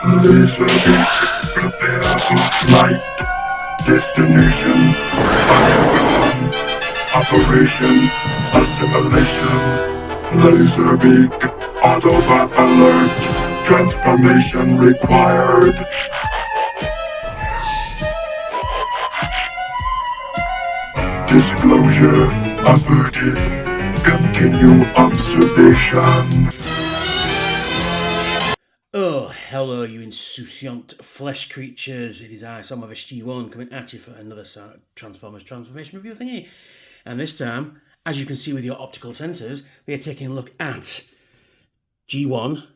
Laserbeak, prepare for flight. Destination, unknown. Operation, assimilation. Laserbeak, Autobot alert. Transformation required. Disclosure averted. Continue observation. Oh, hello, you insouciant flesh creatures. It is I, Soundwave G1, coming at you for another Transformers transformation review thingy. And this time, as you can see with your optical sensors, we are taking a look at G1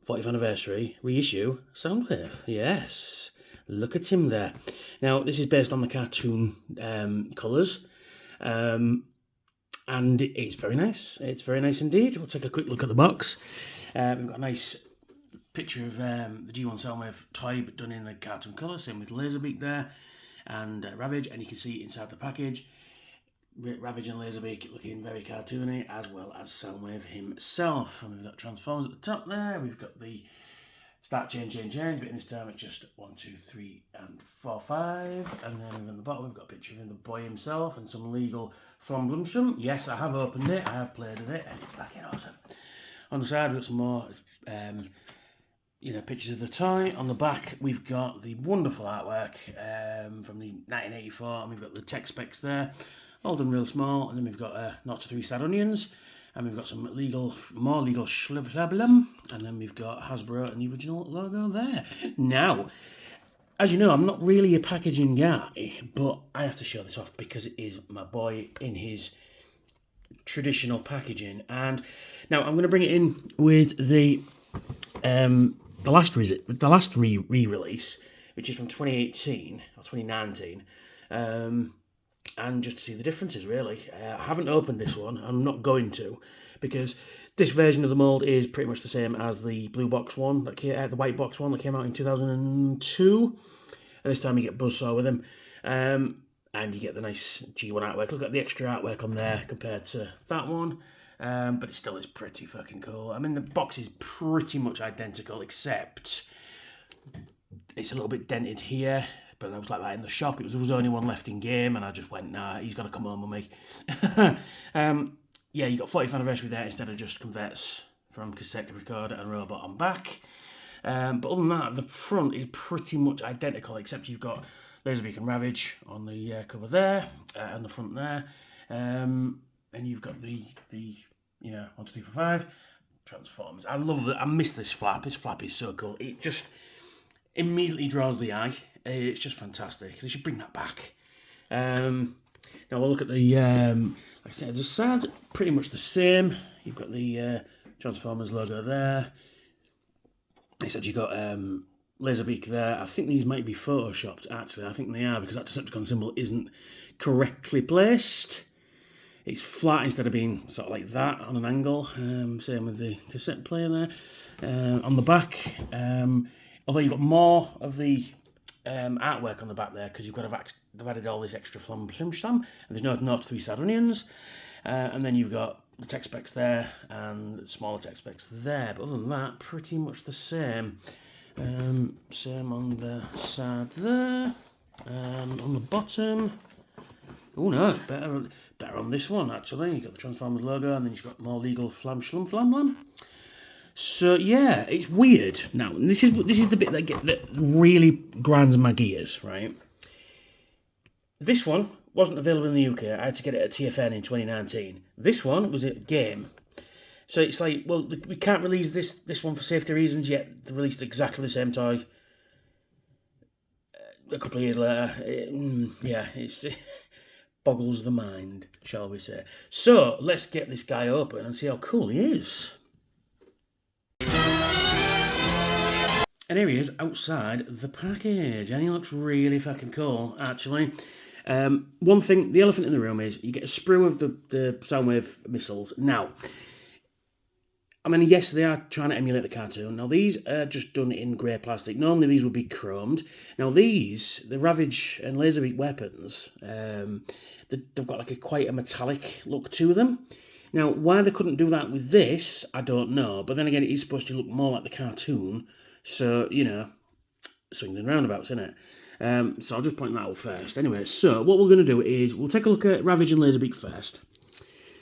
40th anniversary reissue Soundwave. Yes, look at him there. Now, this is based on the cartoon colours. And it's very nice. It's very nice indeed. We'll take a quick look at the box. We've got a nice picture of the G1 Soundwave toy, but done in the cartoon colour. Same with Laserbeak there and Ravage, and you can see inside the package Ravage and Laserbeak looking very cartoony, as well as Soundwave himself. And we've got Transformers at the top there. We've got the start change, but in this time it's just 1, 2, 3, and 4, 5. And then on the bottom we've got a picture of the boy himself and some legal flumblumshum. Yes, I have opened it, I have played with it, and it's fucking awesome. On the side we've got some more pictures of the toy. On the back we've got the wonderful artwork from the 1984, and we've got the tech specs there, all done real small. And then we've got 0 to 3 sad onions, and we've got some more legal shlablum, and then we've got Hasbro and the original logo there. Now, as you know, I'm not really a packaging guy, but I have to show this off because it is my boy in his traditional packaging. And now I'm going to bring it in with the last re-release, which is from 2018 or 2019, and just to see the differences, really. I haven't opened this one. I'm not going to, because this version of the mold is pretty much the same as the blue box one, the white box one that came out in 2002. And this time you get Buzzsaw with him, and you get the nice G1 artwork. Look at the extra artwork on there compared to that one. But it still is pretty fucking cool. I mean, the box is pretty much identical, except it's a little bit dented here. But I was like that in the shop. There was only one left in game, and I just went, nah, he's got to come home with me. Yeah, you got 40th anniversary there instead of just converts from cassette recorder and robot on back. But other than that, the front is pretty much identical, except you've got Laserbeak and Ravage on the cover there, and the front there. And you've got the 1, 2, 3, 4, 5 Transformers. I love it. I miss this flap. This flap is so cool. It just immediately draws the eye. It's just fantastic. They should bring that back. Now we'll look at the like I said, the sides are pretty much the same. You've got the Transformers logo there. Except you've got Laserbeak there. I think these might be photoshopped, actually. I think they are, because that Decepticon symbol isn't correctly placed. It's flat instead of being sort of like that on an angle. Same with the cassette player there. On the back, although you've got more of the artwork on the back there, because they've added all this extra flam, and there's no 0 to 3 sad onions. And then you've got the tech specs there and smaller tech specs there. But other than that, pretty much the same. Same on the side there. On the bottom. Oh no, better on this one actually. You've got the Transformers logo, and then you've got more legal flam. So yeah, it's weird. Now this is the bit that really grinds my gears, right? This one wasn't available in the UK. I had to get it at TFN in 2019. This one was a game. So it's like, well, we can't release this one for safety reasons, yet they released exactly the same toy a couple of years later. It boggles the mind, shall we say. So let's get this guy open and see how cool he is. And here he is outside the package, and he looks really fucking cool, actually. One thing, the elephant in the room is you get a sprue of the Soundwave missiles. Now, I mean, yes, they are trying to emulate the cartoon. Now, these are just done in grey plastic. Normally, these would be chromed. Now, these, the Ravage and Laserbeak weapons, they've got like quite a metallic look to them. Now, why they couldn't do that with this, I don't know. But then again, it is supposed to look more like the cartoon. So, you know, swings and roundabouts, isn't it? So I'll just point that out first. Anyway, so what we're going to do is we'll take a look at Ravage and Laserbeak first.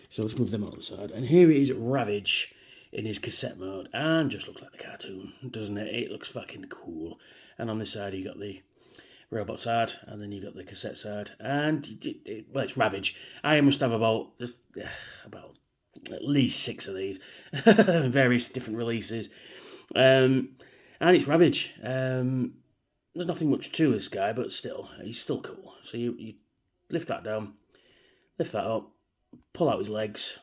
So let's move them out the side. And here is Ravage in his cassette mode. And just looks like the cartoon, doesn't it? It looks fucking cool. And on this side, you got the robot side, and then you've got the cassette side. And, well, it's Ravage. I must have about at least 6 of these. Various different releases. And it's Ravage. There's nothing much to this guy, but still, he's still cool. So you lift that down, lift that up, pull out his legs,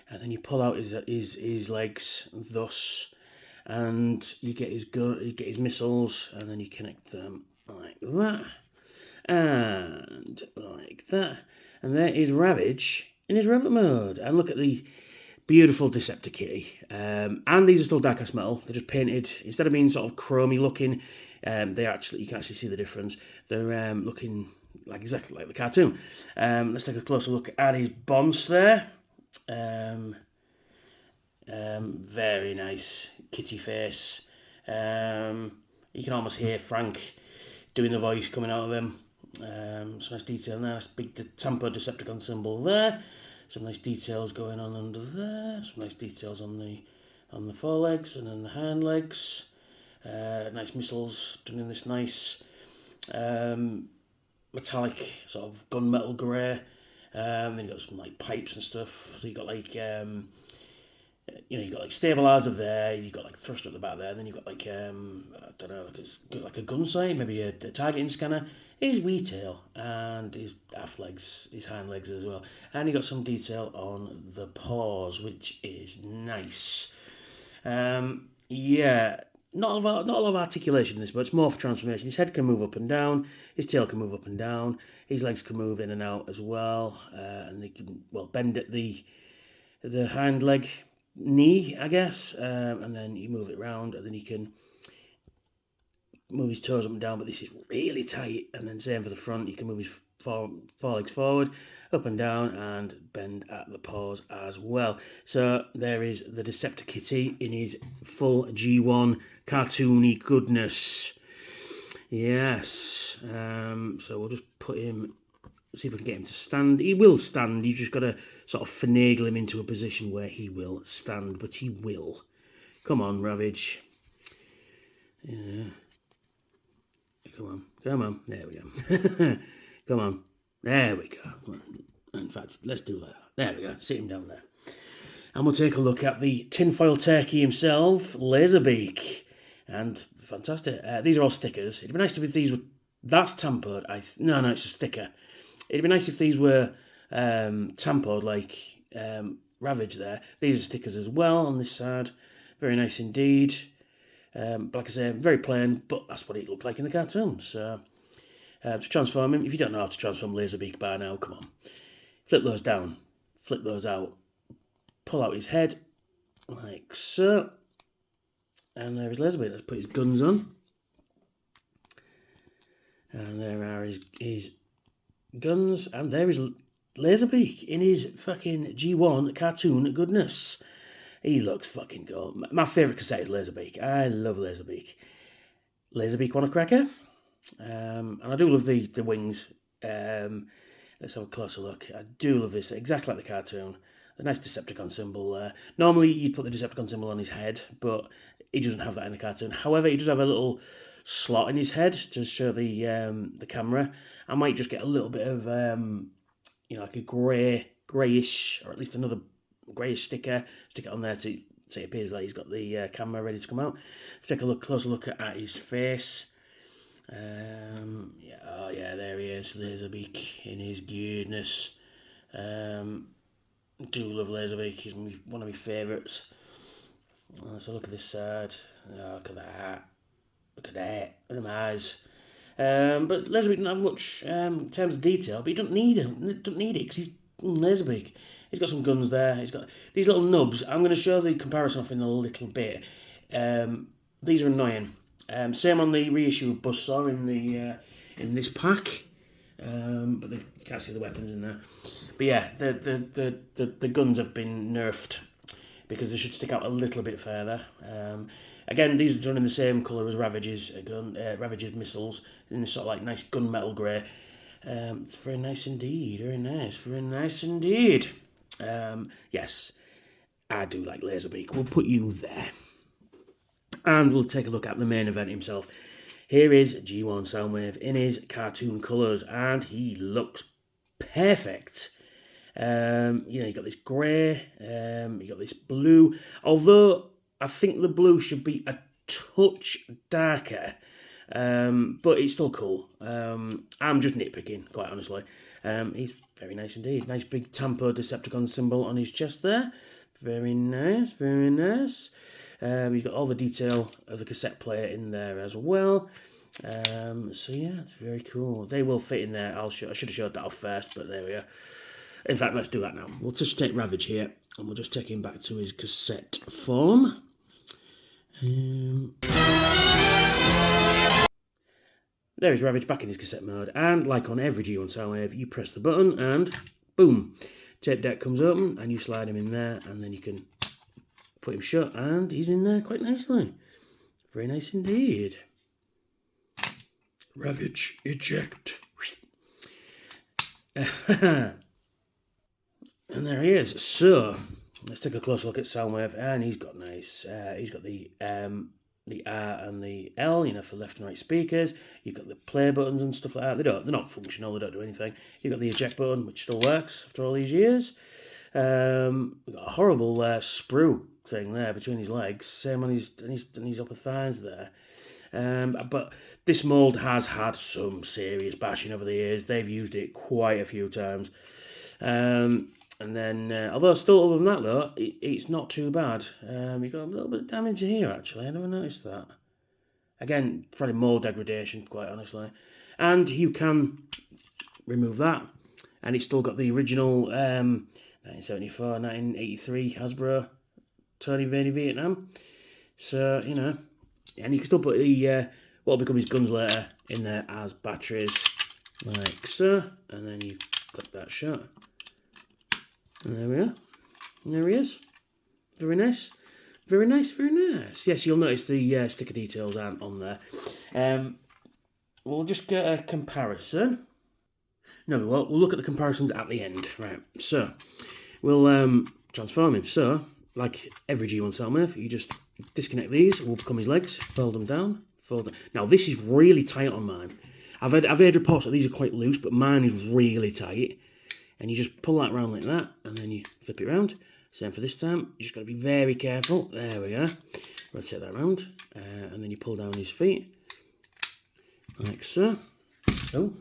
and then you pull out his legs, thus, and you get his gun, you get his missiles, and then you connect them like that, and like that, and there is Ravage in his robot mode. And look at the beautiful Decepti-kitty. And these are still die-cast metal. They're just painted, instead of being sort of chromy looking, you can actually see the difference. They're looking like exactly like the cartoon. Let's take a closer look at his bonds there. Very nice kitty face. You can almost hear Frank doing the voice coming out of him. Some nice detail there. Nice big Tampa Decepticon symbol there. Some nice details going on under there. Some nice details on the forelegs and then the hind legs. Nice missiles done in this nice metallic sort of gunmetal grey. Then you've got some like pipes and stuff. So you've got like you've got like stabilizer there. You've got like thruster at the back there. And then you've got like I don't know, like a gun sight, maybe a targeting scanner. His wee tail and his aft legs, his hind legs as well. And you got some detail on the paws, which is nice. Yeah, not a lot of articulation in this, but it's more for transformation. His head can move up and down, his tail can move up and down, his legs can move in and out as well, and they can, well, bend at the hind leg knee, I guess, and then you move it round, and then you can move his toes up and down, but this is really tight. And then same for the front, you can move his forelegs forward, up and down, and bend at the paws as well. So there is the Decepti-kitty in his full G1 cartoony goodness. Yes. So we'll just put him, see if we can get him to stand. He will stand. You just got to sort of finagle him into a position where he will stand, but he will. Come on, Ravage. Yeah. Come on. There we go. Come on. There we go. In fact, let's do that. There we go. Sit him down there. And we'll take a look at the tinfoil turkey himself, Laserbeak. And fantastic. These are all stickers. It'd be nice if these were... That's tampered. No, it's a sticker. It'd be nice if these were tampered like Ravage there. These are stickers as well on this side. Very nice indeed. Like I say, very plain, but that's what it looked like in the cartoon. So, to transform him, if you don't know how to transform Laserbeak by now, come on. Flip those down, flip those out, pull out his head, like so. And there is Laserbeak. Let's put his guns on. And there are his guns, and there is Laserbeak in his fucking G1 cartoon goodness. He looks fucking cool. My favourite cassette is Laserbeak. I love Laserbeak. Laserbeak want a cracker? And I do love the wings. Let's have a closer look. I do love this, exactly like the cartoon. A nice Decepticon symbol there. Normally you'd put the Decepticon symbol on his head, but he doesn't have that in the cartoon. However, he does have a little slot in his head to show the camera. I might just get a little bit of like a greyish, or at least another greyish sticker, stick it on there so it appears like he's got the camera ready to come out. Let's take a closer look at his face. Yeah, there he is, Laserbeak in his goodness. Do love Laserbeak, he's one of my favourites. So look at this side. Oh, look at that. Look at that. Look at my eyes. But Laserbeak doesn't have much in terms of detail, but he doesn't need it because he's Laserbeak. He's got some guns there. He's got these little nubs. I'm going to show the comparison off in a little bit. These are annoying. Same on the reissue of Buzzsaw in this pack. But you can't see the weapons in there. But yeah, the guns have been nerfed because they should stick out a little bit further. Again, these are done in the same colour as Ravage's Ravage's missiles, in this sort of like nice gunmetal grey. It's very nice indeed, very nice indeed. Yes, I do like Laserbeak. We'll put you there. And we'll take a look at the main event himself. Here is G1 Soundwave in his cartoon colours, and he looks perfect. You got this grey, you got this blue, although I think the blue should be a touch darker, but it's still cool. I'm just nitpicking, quite honestly. He's very nice indeed. Nice big Tampa Decepticon symbol on his chest there. Very nice, very nice. You've got all the detail of the cassette player in there as well. So yeah, it's very cool. They will fit in there. I should have showed that off first, but there we are. In fact, let's do that now. We'll just take Ravage here, and we'll just take him back to his cassette form. There is Ravage back in his cassette mode, and like on every G1 Soundwave, you press the button, and boom, tape deck comes open, and you slide him in there, and then you can put him shut, and he's in there quite nicely. Very nice indeed. Ravage, eject. And there he is. So let's take a close look at Soundwave, and he's got nice. He's got the R and the L, for left and right speakers. You've got the play buttons and stuff like that. They're not functional. They don't do anything. You've got the eject button, which still works after all these years. We've got a horrible sprue thing there between his legs, same on his upper thighs there. But this mould has had some serious bashing over the years. They've used it quite a few times. And then, although still other than that though, it's not too bad. You've got a little bit of damage here actually, I never noticed that. Again, probably mould degradation, quite honestly. And you can remove that, and it's still got the original 1974, 1983 Hasbro Tony Vaney Vietnam. So, and you can still put the, what'll become his guns later, in there as batteries, like so, and then you click that shut. And there we are. And there he is. Very nice. Very nice, very nice. Yes, you'll notice the sticker details aren't on there. We'll just get a comparison. No, we won't. We'll look at the comparisons at the end. Right, so we'll transform him. So, like every G1 Soundwave, you just disconnect these, will become his legs, fold them down, fold them. Now, this is really tight on mine. I've heard reports that these are quite loose, but mine is really tight. And you just pull that around like that, and then you flip it around. Same for this time. You just got to be very careful. There we go. Rotate that around, and then you pull down his feet, like so. Oh,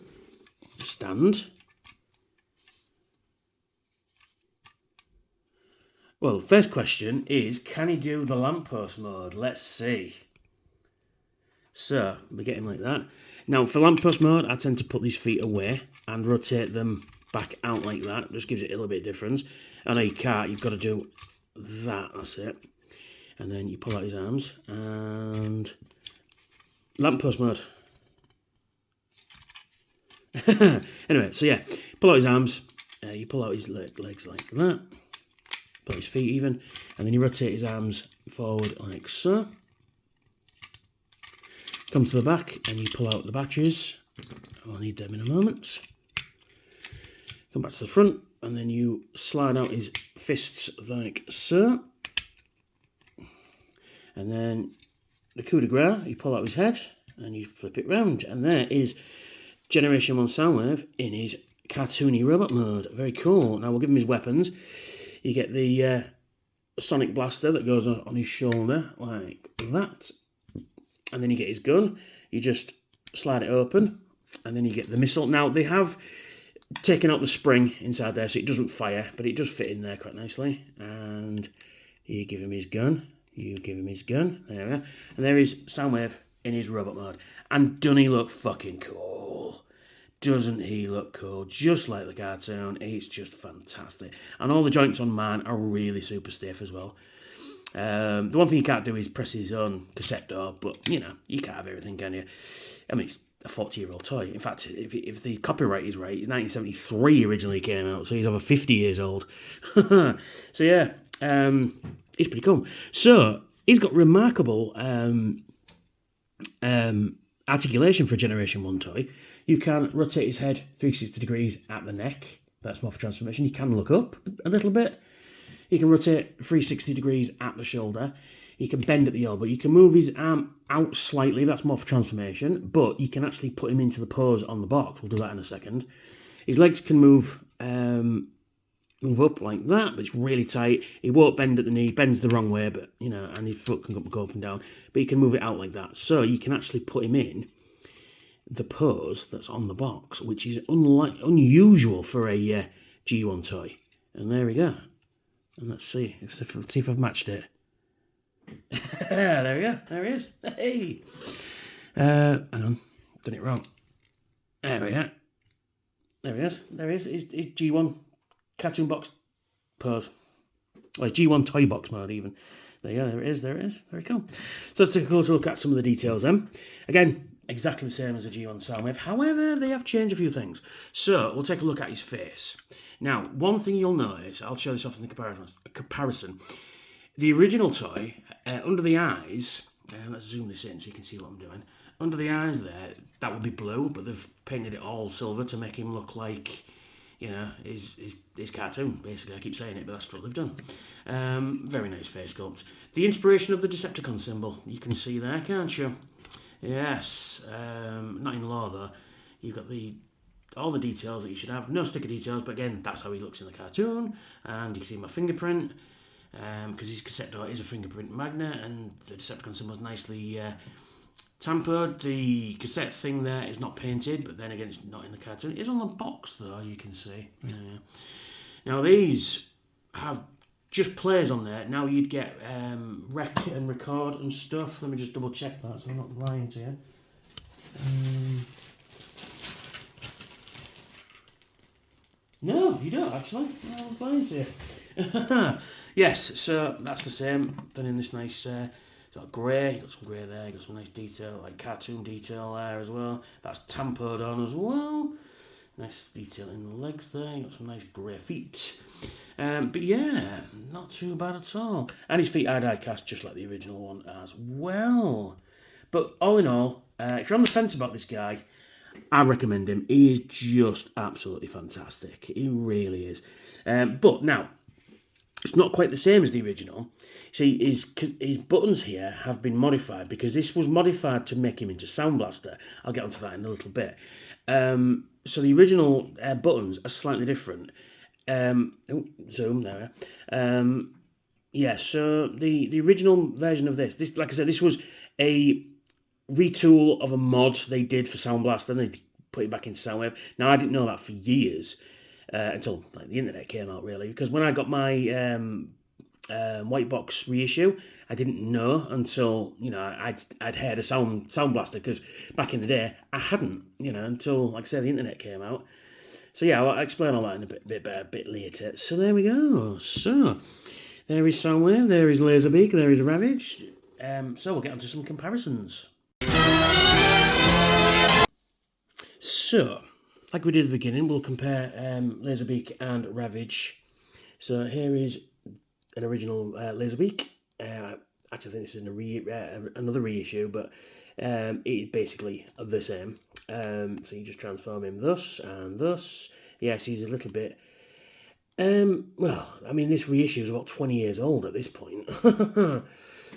stand. Well, the first question is, can he do the lamppost mode? Let's see. So, we get him like that. Now, for lamppost mode, I tend to put these feet away and rotate them back out like that. Just gives it a little bit of difference. I know you can't, you've got to do that, that's it. And then you pull out his arms, and lamppost mode. Anyway, so yeah, pull out his arms, you pull out his legs like that, pull out his feet even, and then you rotate his arms forward like so. Come to the back, and you pull out the batteries. I'll need them in a moment. Come back to the front, and then you slide out his fists like so. And then the coup de grace, you pull out his head, and you flip it round. And there is Generation 1 Soundwave in his cartoony robot mode. Very cool. Now we'll give him his weapons. You get the sonic blaster that goes on his shoulder, like that. And then you get his gun. You just slide it open, and then you get the missile. Now, they have taken out the spring inside there, so it doesn't fire, but it does fit in there quite nicely. And you give him his gun. You give him his gun. There we are. And there is Soundwave in his robot mode. And doesn't he look fucking cool? Doesn't he look cool? Just like the cartoon. It's just fantastic. And all the joints on mine are really super stiff as well. The one thing you can't do is press his own cassette door, but, you can't have everything, can you? I mean, it's a 40-year-old toy. In fact, if the copyright is right, 1973 originally came out, so he's over 50 years old. So, yeah, It's pretty cool. So he's got remarkable articulation for a Generation 1 toy. You can rotate his head 360 degrees at the neck. That's morph transformation. You can look up a little bit. You can rotate 360 degrees at the shoulder. You can bend at the elbow. You can move his arm out slightly. That's morph transformation. But you can actually put him into the pose on the box. We'll do that in a second. His legs can move up like that, but it's really tight. He won't bend at the knee, bends the wrong way, but and his foot can go up and down. But you can move it out like that, so you can actually put him in the pose that's on the box, which is unusual for a G1 toy. And there we go. And let's see if I've matched it. There we go. There he is. Hey. Hang on, done it wrong. There we go. There he is. There he is. His G1 cartoon box pose. Or G1 toy box mode even. There you go, there it is, there it is. Very cool. So let's take a closer look at some of the details then. Again, exactly the same as a G1 Soundwave. However, they have changed a few things. So we'll take a look at his face. Now, one thing you'll notice, I'll show this off in the comparison. The original toy, under the eyes, let's zoom this in so you can see what I'm doing. Under the eyes there, that would be blue, but they've painted it all silver to make him look like his cartoon, basically. I keep saying it, but that's what they've done. Very nice face sculpt. The inspiration of the Decepticon symbol, you can see there, can't you? Yes. Not in law, though. You've got all the details that you should have. No sticker details, but again, that's how he looks in the cartoon. And you can see my fingerprint, because his cassette door is a fingerprint magnet, and the Decepticon symbol is nicely tampered. The cassette thing there is not painted, but then again, it's not in the cartoon. It is on the box, though, as you can see. Yeah. Now, these have just players on there. Now, you'd get rec and record and stuff. Let me just double check that, so I'm not lying to you. No, you don't, actually. No, I'm lying to you. Yes, so that's the same. Done in this nice sort of grey. You got some grey there. You got some nice detail, like cartoon detail there as well. That's tampered on as well. Nice detail in the legs there. You got some nice grey feet. But yeah, not too bad at all. And his feet are die cast just like the original one as well. But all in all, if you're on the fence about this guy, I recommend him. He is just absolutely fantastic. He really is. But now, it's not quite the same as the original. See, his buttons here have been modified because this was modified to make him into Sound Blaster. I'll get onto that in a little bit. So the original buttons are slightly different. Zoom there. Yeah, so the original version of this, like I said, this was a retool of a mod they did for Sound Blaster, and they put it back into Soundwave. Now, I didn't know that for years. Until the internet came out, really, because when I got my white box reissue, I didn't know until I'd heard a Sound Blaster, because back in the day I hadn't, until, like I said, the internet came out. So yeah, I'll explain all that in a bit later. So there we go. So there is Soundwave, there is Laserbeak, there is Ravage. So we'll get onto some comparisons. So, like we did at the beginning, we'll compare Laserbeak and Ravage. So here is an original Laserbeak. Actually, I think this is another reissue, but it's basically the same. So you just transform him thus and thus. Yes, he's a little bit... well, I mean, this reissue is about 20 years old at this point.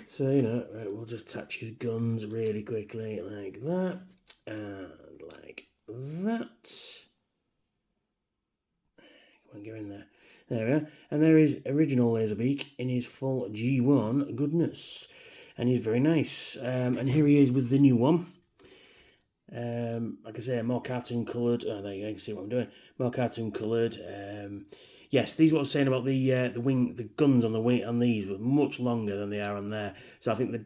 So, right, we'll just attach his guns really quickly, like that, and like that. Come on, get in there. There we are. And there is original Laserbeak in his full G1 goodness. And he's very nice. And here he is with the new one. Like I say, more cartoon coloured. Oh, there you go, you can see what I'm doing. More cartoon coloured. Yes, these are what I was saying about the guns on the wing on these were much longer than they are on there. So I think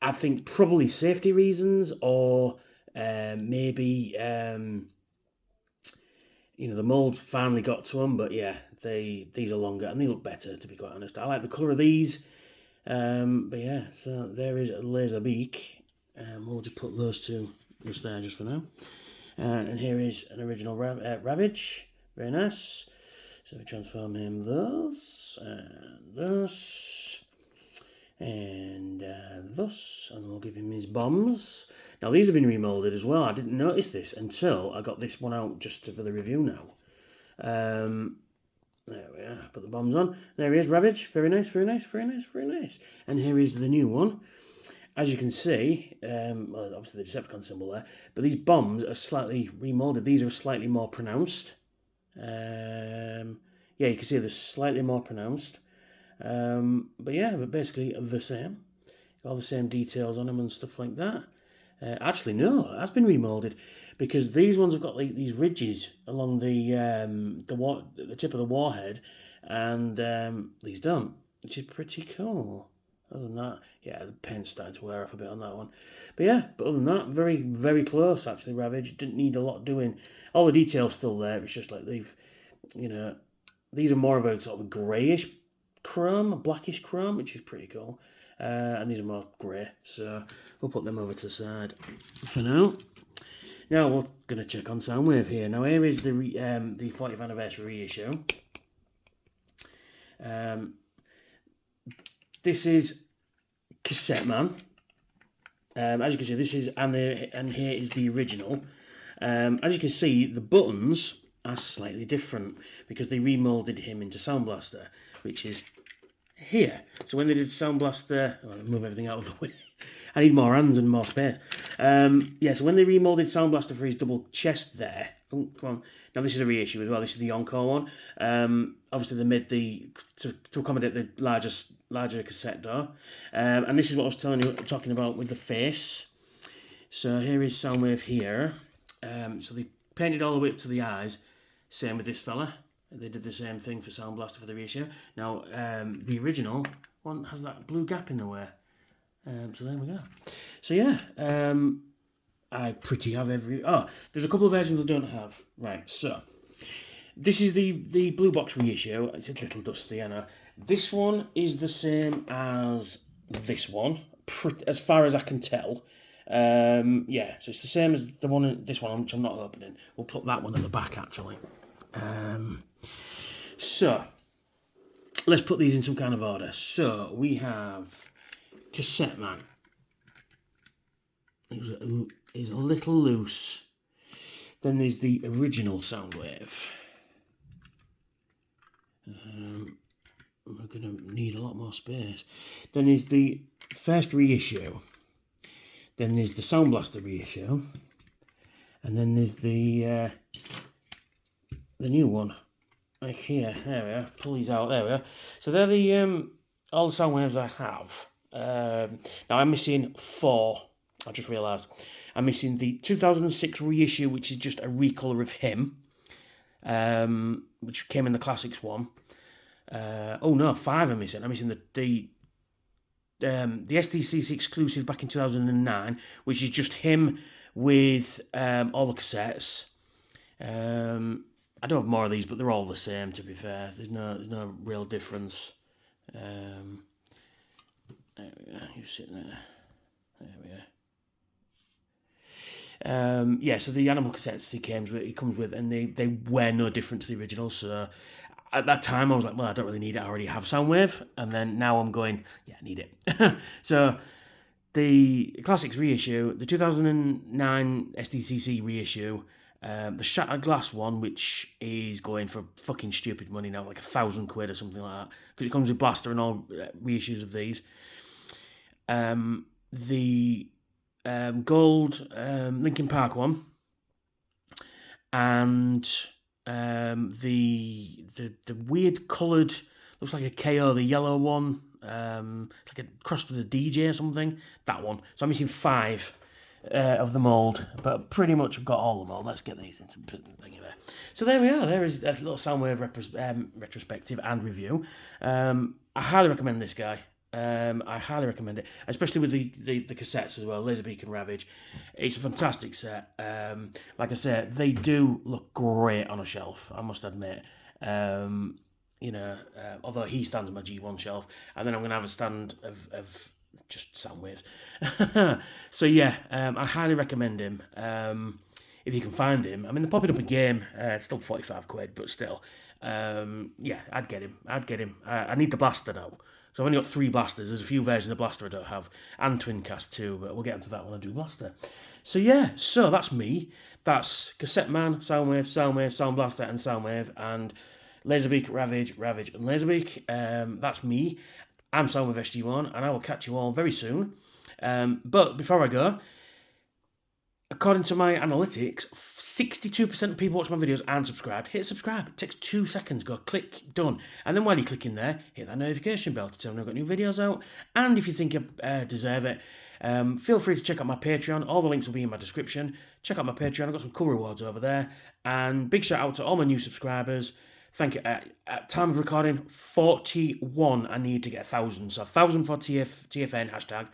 I think probably safety reasons, or maybe the mould finally got to them. But yeah, these are longer and they look better, to be quite honest. I like the colour of these. But yeah, so there is a Laserbeak. We'll just put those two just there just for now. And here is an original Ravage. Very nice. So we transform him thus, and thus, and thus, and we'll give him his bombs. Now these have been remoulded as well. I didn't notice this until I got this one out just for the review now. There we are, put the bombs on. There he is, Ravage. Very nice, very nice, very nice, very nice. And here is the new one. As you can see, well, obviously the Decepticon symbol there, but these bombs are slightly remoulded. These are slightly more pronounced. Yeah, you can see they're slightly more pronounced. But yeah, but basically the same. All the same details on them and stuff like that. Actually, no, it has been remoulded because these ones have got like these ridges along the tip of the warhead, and these don't, which is pretty cool. Other than that, yeah, the paint's starting to wear off a bit on that one. But yeah, but other than that, very, very close actually, Ravage. Didn't need a lot doing. All the detail's still there. It's just like they've, you know, these are more of a sort of a greyish chrome, a blackish chrome, which is pretty cool. And these are more grey, so we'll put them over to the side for now. Now we're going to check on Soundwave here. Now here is the 40th anniversary reissue. This is Cassette Man. As you can see, this is and here is the original. As you can see, the buttons are slightly different because they remoulded him into Sound Blaster, which is here. So when they did Sound Blaster, I'll move everything out of the way. I need more hands and more space. Yeah, so when they remoulded Sound Blaster for his double chest there, oh, come on. Now this is a reissue as well. This is the Encore one. Obviously they made to accommodate the larger cassette door. And this is what I was talking about with the face. So here is Soundwave here. So they painted all the way up to the eyes. Same with this fella. They did the same thing for Sound Blaster for the reissue. Now the original one has that blue gap in the way. So there we go. So yeah, I pretty have every... Oh, there's a couple of versions I don't have. Right, so this is the blue box reissue. It's a little dusty, I know. This one is the same as this one, as far as I can tell. Yeah, so it's the same as the one, this one, which I'm not opening. We'll put that one at the back, actually. So let's put these in some kind of order. So we have Cassette Man. Is a little loose. Then there's the original Soundwave. We're going to need a lot more space. Then there's the first reissue. Then there's the Sound Blaster reissue. And then there's the new one. Like here. There we are. Pull these out. There we are. So they're the all the Soundwaves I have. Now I'm missing 4. I just realised. I'm missing the 2006 reissue, which is just a recolour of him, which came in the Classics one. Oh no, 5 I'm missing. I'm missing the STCC exclusive back in 2009, which is just him with all the cassettes. I don't have more of these, but they're all the same. To be fair, there's no real difference. There we are. You're sitting there. There we are. Yeah, so the animal cassettes he comes with, and they were no different to the original. So at that time, I was like, well, I don't really need it. I already have Soundwave. And then now I'm going, yeah, I need it. So the Classics reissue, the 2009 SDCC reissue, the Shattered Glass one, which is going for fucking stupid money now, like £1,000 or something like that, because it comes with Blaster and all reissues of these. The gold Linkin Park one, and the weird coloured, looks like a KO, the yellow one, like a cross with a DJ or something, that one. So I'm missing 5 of the mould, but pretty much I've got all the mould. Let's get these into anyway. So there we are. There is a little Soundwave retrospective and review. I highly recommend this guy. I highly recommend it, especially with the cassettes as well, Laserbeak and Ravage. It's a fantastic set. Like I said, they do look great on a shelf, I must admit. You know, although he stands on my G1 shelf, and then I'm going to have a stand of just Soundwaves. So yeah, I highly recommend him. If you can find him. I mean, they're popping up a game. It's still £45, but still. Yeah, I'd get him. I need the blaster now. So I've only got 3 blasters. There's a few versions of blaster I don't have, and twin cast too, but we'll get into that when I do blaster. So yeah, so that's me. That's Cassette Man, Soundwave, Sound Blaster, and Soundwave, and Laserbeak, Ravage, and Laserbeak. That's me. I'm Soundwave SG1, and I will catch you all very soon. But before I go, according to my analytics, 62% of people watch my videos and subscribed. Hit subscribe. It takes 2 seconds. Go click, done. And then while you're clicking there, hit that notification bell to tell me I've got new videos out. And if you think I deserve it, feel free to check out my Patreon. All the links will be in my description. Check out my Patreon. I've got some cool rewards over there. And big shout out to all my new subscribers. Thank you. At time of recording, 41. I need to get 1,000. So 1,000 for TFN hashtag.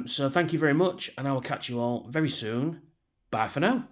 So thank you very much, and I will catch you all very soon. Bye for now.